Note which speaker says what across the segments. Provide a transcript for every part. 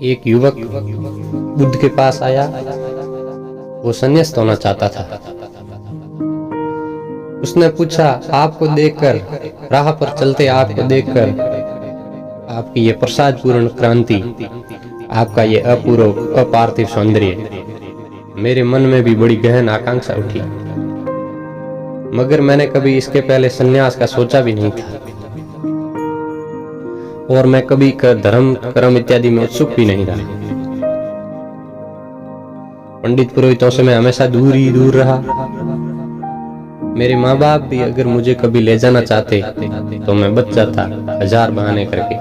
Speaker 1: एक युवक बुद्ध के पास आया। वो संन्यास्त होना चाहता था। उसने पूछा, आपको देखकर, राह पर चलते आपको देखकर, आपकी ये प्रसादपूर्ण क्रांति, आपका ये अपूर्व अपार्थिव सौंदर्य, मेरे मन में भी बड़ी गहन आकांक्षा उठी, मगर मैंने कभी इसके पहले संन्यास का सोचा भी नहीं था, और मैं कभी धर्म कर्म इत्यादि में उत्सुक भी नहीं रहा। पंडित पुरोहितों से मैं हमेशा दूर ही दूर रहा। मेरे माँ बाप भी अगर मुझे कभी ले जाना चाहते तो मैं बच जाता, हजार बहाने करके।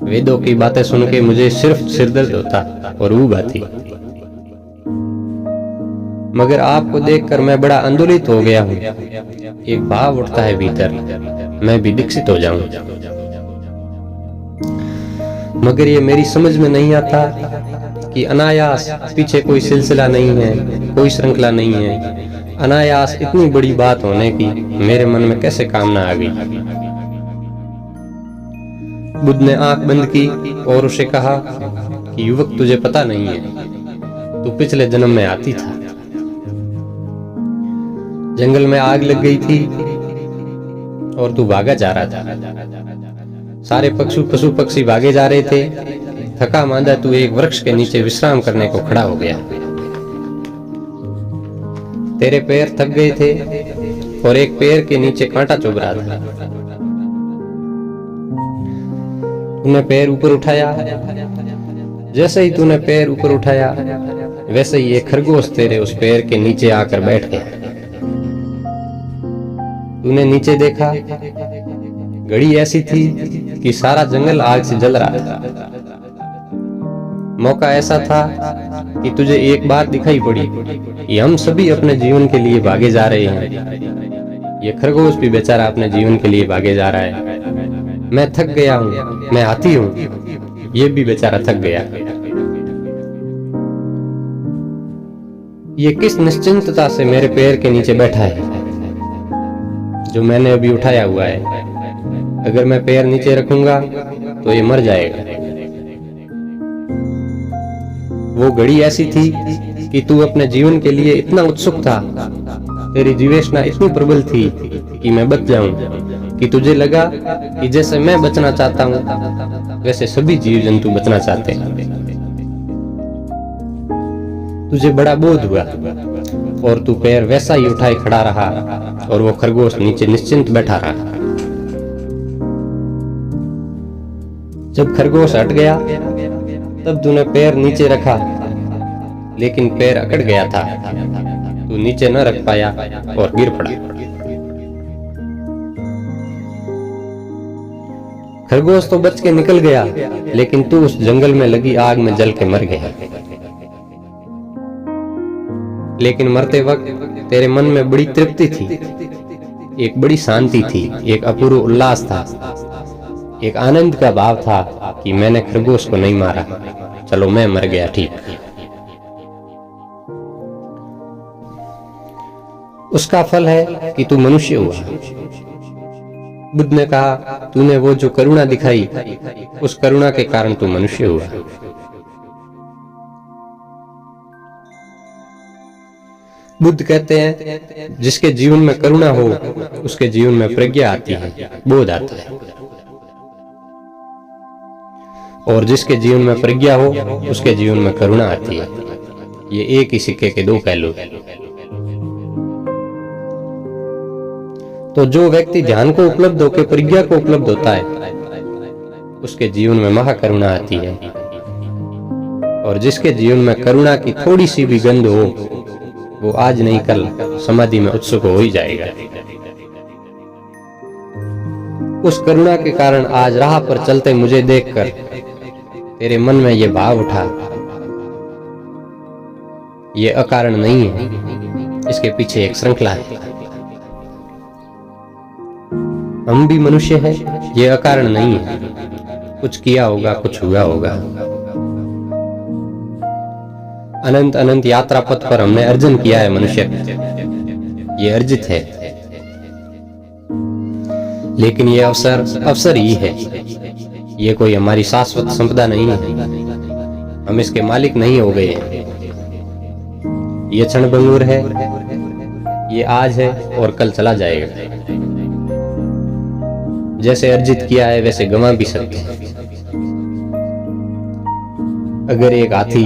Speaker 1: वेदों की बातें सुन के मुझे सिर्फ सिरदर्द होता और ऊब आती। मगर आपको देखकर मैं बड़ा आंदोलित हो गया हूँ। एक भाव उठता है भीतर, मैं भी दीक्षित हो जाऊं। मगर ये मेरी समझ में नहीं आता कि अनायास, पीछे कोई सिलसिला नहीं है, कोई श्रृंखला नहीं है, अनायास इतनी बड़ी बात होने की मेरे मन में कैसे कामना आ गई। बुद्ध ने आंख बंद की और उसे कहा कि युवक, तुझे पता नहीं है, तू पिछले जन्म में हाथी था। जंगल में आग लग गई थी और तू भागा जा रहा था। सारे पशु पक्षी भागे जा रहे थे। थका मांदा तू एक वृक्ष के नीचे विश्राम करने को खड़ा हो गया। तेरे पैर थक गए थे और एक पैर के नीचे कांटा चुभ रहा था। तूने पैर ऊपर उठाया। जैसे ही तूने पैर ऊपर उठाया, वैसे ही एक खरगोश तेरे उस पैर के नीचे आकर बैठ गया। तूने नीचे देखा, घड़ी ऐसी थी कि सारा जंगल आग से जल रहा था। मौका ऐसा था कि तुझे एक बात दिखाई पड़ी कि हम सभी अपने जीवन के लिए भागे जा रहे हैं। ये खरगोश भी बेचारा अपने जीवन के लिए भागे जा रहा है। मैं थक गया हूँ, मैं हाथी हूँ, ये भी बेचारा थक गया। ये किस निश्चिंतता से मेरे पैर के नीचे बैठा है जो मैंने अभी उठाया हुआ है। अगर मैं पैर नीचे रखूंगा तो ये मर जाएगा। वो घड़ी ऐसी थी कि तू अपने जीवन के लिए इतना उत्सुक था, तेरी जीवेशना इतनी प्रबल थी कि मैं बच जाऊं, कि तुझे लगा कि जैसे मैं बचना चाहता हूं वैसे सभी जीव जंतु बचना चाहते हैं। तुझे बड़ा बोध हुआ और तू पैर वैसा ही उठाए खड़ा रहा और वो खरगोश नीचे निश्चिंत बैठा रहा। जब खरगोश हट गया तब तूने पैर नीचे रखा, लेकिन पैर अकड़ गया था। तू नीचे न रख पाया और गिर पड़ा। खरगोश तो बच के निकल गया, लेकिन तू उस जंगल में लगी आग में जल के मर गया। लेकिन मरते वक्त तेरे मन में बड़ी तृप्ति थी, एक बड़ी शांति थी, एक अपूर्व उल्लास था, एक आनंद का भाव था कि मैंने खरगोश को नहीं मारा, चलो मैं मर गया, ठीक। उसका फल है कि तू मनुष्य हुआ। बुद्ध ने कहा, तूने वो जो करुणा दिखाई, उस करुणा के कारण तू मनुष्य हुआ। बुद्ध कहते हैं, जिसके जीवन में करुणा हो उसके जीवन में प्रज्ञा आती है, बोध आता है, और जिसके जीवन में प्रज्ञा हो उसके जीवन में करुणा आती है। ये एक ही सिक्के के दो पहलू हैं। तो जो व्यक्ति ध्यान को उपलब्ध होकर प्रज्ञा को उपलब्ध होता है, उसके जीवन में महाकरुणा आती है, और जिसके जीवन में करुणा की थोड़ी सी भी गंध हो, वो आज नहीं कल समाधि में उत्सुक हो ही जाएगा। उस करुणा के कारण आज राह पर चलते मुझे देखकर तेरे मन में ये भाव उठा, ये अकारण नहीं है, इसके पीछे एक श्रृंखला है। हम भी मनुष्य हैं, ये अकारण नहीं है, कुछ किया होगा, कुछ हुआ होगा। अनंत अनंत यात्रा पथ पर हमने अर्जन किया है मनुष्य, ये अर्जित है। लेकिन ये अवसर अवसर ही है, ये कोई हमारी शाश्वत संपदा नहीं है, हम इसके मालिक नहीं हो गए हैं। ये क्षणभंगुर है, ये आज है और कल चला जाएगा। जैसे अर्जित किया है वैसे गंवा भी सकते हैं। अगर एक हाथी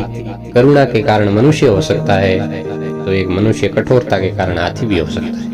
Speaker 1: करुणा के कारण मनुष्य हो सकता है, तो एक मनुष्य कठोरता के कारण हाथी भी हो सकता है।